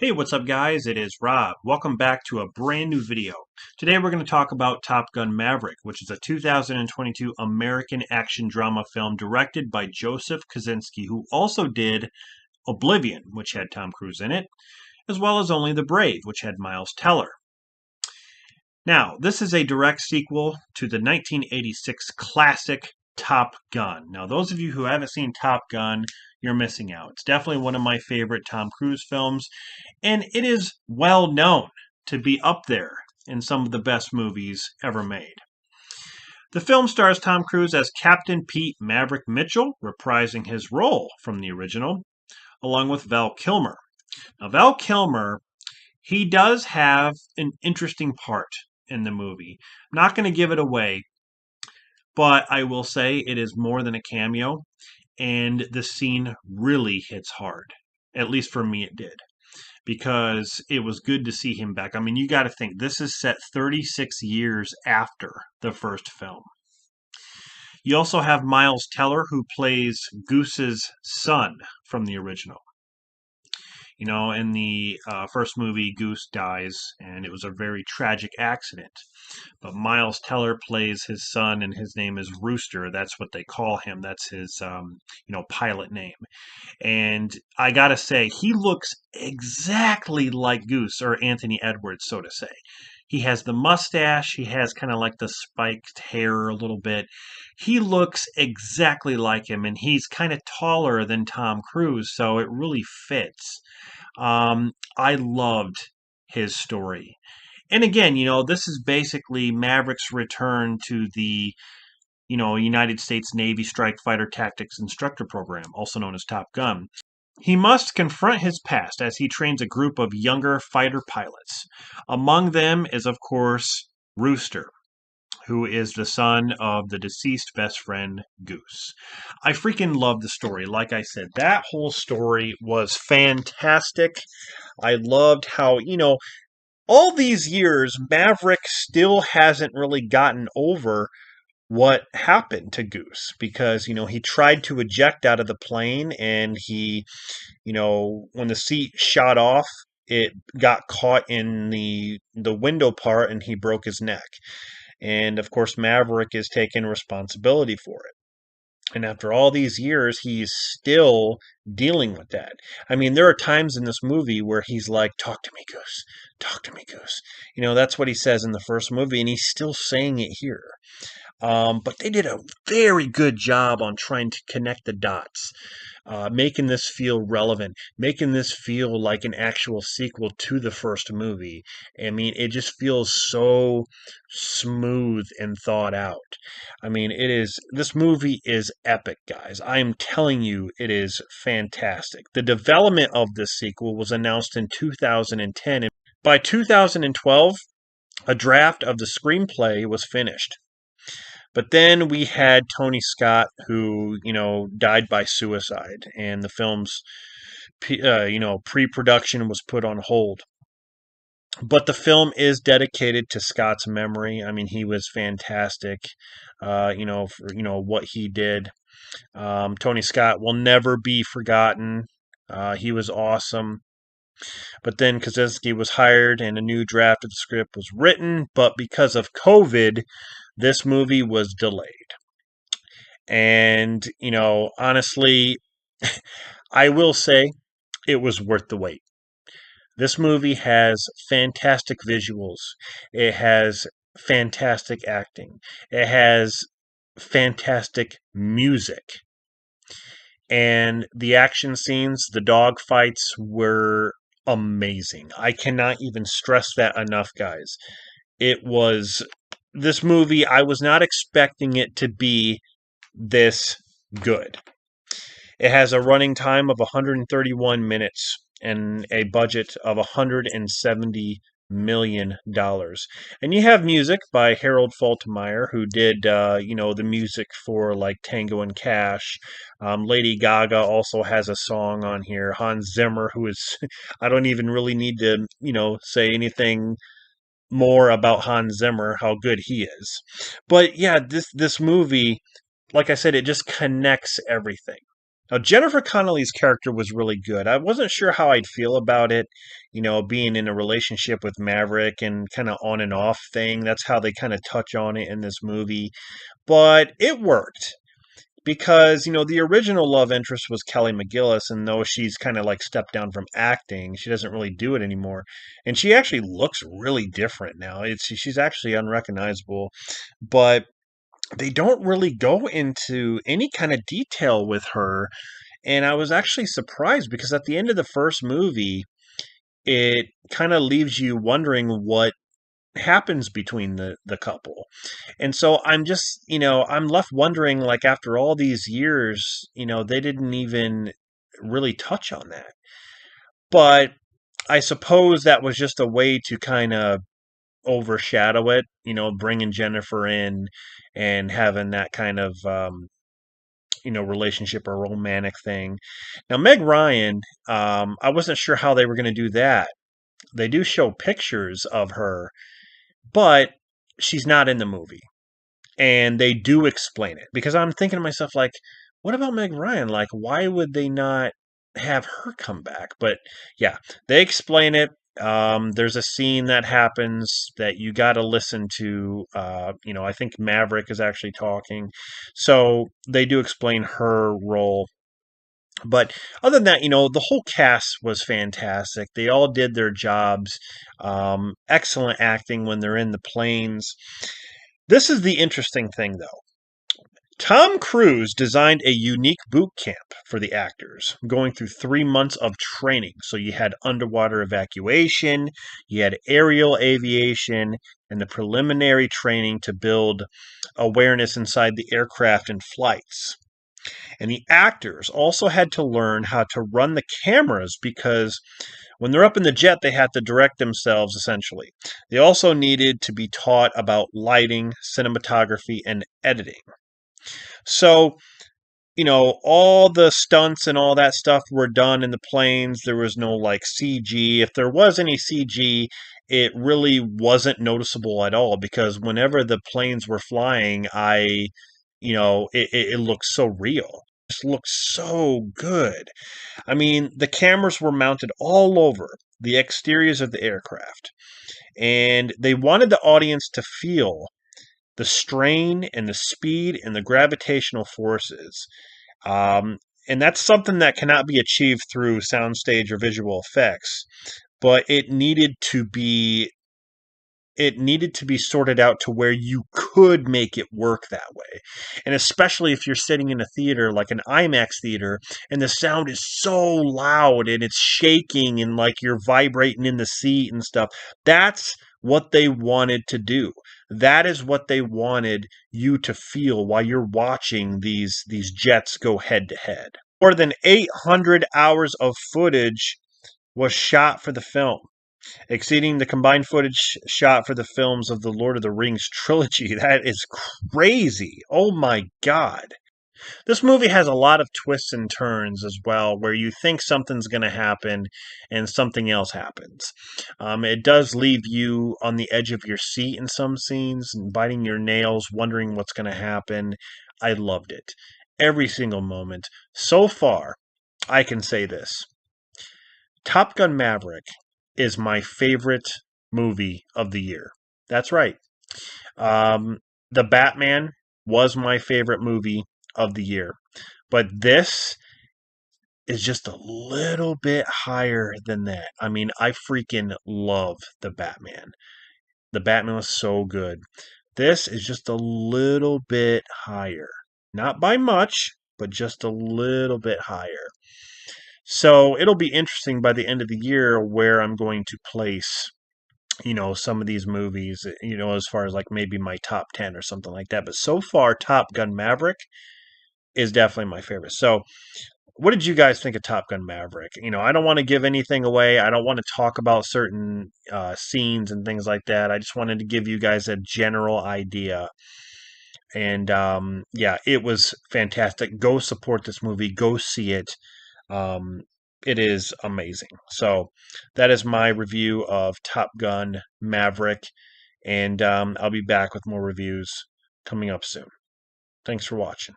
Hey, what's up, guys? It is Rob. Welcome back to a brand new video. Today we're going to talk about Top Gun Maverick, which is a 2022 American action drama film directed by Joseph Kosinski, who also did Oblivion, which had Tom Cruise in it, as well as Only the Brave, which had Miles Teller. Now, this is a direct sequel to the 1986 classic Top Gun. Now, those of you who haven't seen Top Gun, you're missing out. It's definitely one of my favorite Tom Cruise films, and it is well known to be up there in some of the best movies ever made. The film stars Tom Cruise as Captain Pete Maverick Mitchell, reprising his role from the original, along with Val Kilmer. Now, Val Kilmer, he does have an interesting part in the movie. I'm not going to give it away, but I will say it is more than a cameo, and the scene really hits hard. At least for me, it did, because it was good to see him back. I mean, you got to think, this is set 36 years after the first film. You also have Miles Teller, who plays Goose's son from the original. You know, in the first movie, Goose dies, and it was a very tragic accident. But Miles Teller plays his son, and his name is Rooster. That's what they call him. That's his, pilot name. And I gotta say, he looks exactly like Goose, or Anthony Edwards, so to say. He has the mustache. He has kind of like the spiked hair a little bit. He looks exactly like him, and he's kind of taller than Tom Cruise, so it really fits. I loved his story. And again, this is basically Maverick's return to the, United States Navy Strike Fighter Tactics Instructor Program, also known as Top Gun. He must confront his past as he trains a group of younger fighter pilots. Among them is, of course, Rooster, who is the son of the deceased best friend, Goose. I freaking love the story. Like I said, that whole story was fantastic. I loved how, all these years, Maverick still hasn't really gotten over what happened to Goose because, he tried to eject out of the plane and he, when the seat shot off, it got caught in the window part and he broke his neck. And of course, Maverick is taking responsibility for it. And after all these years, he's still dealing with that. I mean, there are times in this movie where he's like, "Talk to me, Goose. Talk to me, Goose." That's what he says in the first movie, and he's still saying it here. But they did a very good job on trying to connect the dots, making this feel relevant, making this feel like an actual sequel to the first movie. I mean, it just feels so smooth and thought out. I mean, this movie is epic, guys. I am telling you, it is fantastic. The development of this sequel was announced in 2010, and by 2012, a draft of the screenplay was finished. But then we had Tony Scott, who, died by suicide, and the film's, pre-production was put on hold. But the film is dedicated to Scott's memory. I mean, he was fantastic, for, what he did. Tony Scott will never be forgotten. He was awesome. But then Kosinski was hired and a new draft of the script was written. But because of COVID, this movie was delayed. And, honestly, I will say it was worth the wait. This movie has fantastic visuals. It has fantastic acting. It has fantastic music. And the action scenes, the dog fights were amazing. I cannot even stress that enough, guys. This movie, I was not expecting it to be this good. It has a running time of 131 minutes and a budget of $170 million. And you have music by Harold Faltermeyer, who did, the music for like Tango and Cash. Lady Gaga also has a song on here. Hans Zimmer, who is, I don't even really need to, say anything more about Hans Zimmer, how good he is. But yeah, this movie, like I said, it just connects everything. Now, Jennifer Connelly's character was really good. I wasn't sure how I'd feel about it, being in a relationship with Maverick and kind of on and off thing. That's how they kind of touch on it in this movie. But it worked because, the original love interest was Kelly McGillis, and though she's kind of like stepped down from acting, she doesn't really do it anymore. And she actually looks really different now. She's actually unrecognizable. But they don't really go into any kind of detail with her, and I was actually surprised because at the end of the first movie, it kind of leaves you wondering what happens between the couple. And so I'm just, I'm left wondering, like, after all these years, they didn't even really touch on that. But I suppose that was just a way to kind of overshadow it, bringing Jennifer in and having that kind of relationship or romantic thing. Now, Meg Ryan, I wasn't sure how they were going to do that. They do show pictures of her, but she's not in the movie. And they do explain it because I'm thinking to myself, like, what about Meg Ryan? Like, why would they not have her come back? But yeah, they explain it. There's a scene that happens that you got to listen to. I think Maverick is actually talking. So they do explain her role. But other than that, the whole cast was fantastic. They all did their jobs. Excellent acting when they're in the planes. This is the interesting thing, though. Tom Cruise designed a unique boot camp for the actors, going through 3 months of training. So you had underwater evacuation, you had aerial aviation, and the preliminary training to build awareness inside the aircraft and flights. And the actors also had to learn how to run the cameras because when they're up in the jet, they had to direct themselves essentially. They also needed to be taught about lighting, cinematography, and editing. So, all the stunts and all that stuff were done in the planes. There was no like CG. If there was any CG, it really wasn't noticeable at all because whenever the planes were flying, it looked so real. It just looked so good. I mean, the cameras were mounted all over the exteriors of the aircraft, and they wanted the audience to feel the strain and the speed and the gravitational forces. Um, and that's something that cannot be achieved through soundstage or visual effects, but it needed to be sorted out to where you could make it work that way. And especially if you're sitting in a theater like an IMAX theater and the sound is so loud and it's shaking and like you're vibrating in the seat and stuff. That's what they wanted to do. That is what they wanted you to feel while you're watching these jets go head to head. More than 800 hours of footage was shot for the film, exceeding the combined footage shot for the films of the Lord of the Rings trilogy. That is crazy. Oh my God. This movie has a lot of twists and turns as well, where you think something's going to happen and something else happens. It does leave you on the edge of your seat in some scenes, and biting your nails, wondering what's going to happen. I loved it. Every single moment. So far, I can say this: Top Gun Maverick is my favorite movie of the year. That's right. The Batman was my favorite movie of the year, but this is just a little bit higher than that. I mean, I freaking love the Batman. The Batman was so good. This is just a little bit higher. Not by much, but just a little bit higher. So it'll be interesting by the end of the year where I'm going to place, some of these movies, as far as like maybe my top 10 or something like that. But so far, Top Gun Maverick is definitely my favorite. So, what did you guys think of Top Gun Maverick? I don't want to give anything away. I don't want to talk about certain scenes and things like that. I just wanted to give you guys a general idea. And yeah, it was fantastic. Go support this movie. Go see it. Um, it is amazing. So that is my review of Top Gun Maverick. And I'll be back with more reviews coming up soon. Thanks for watching.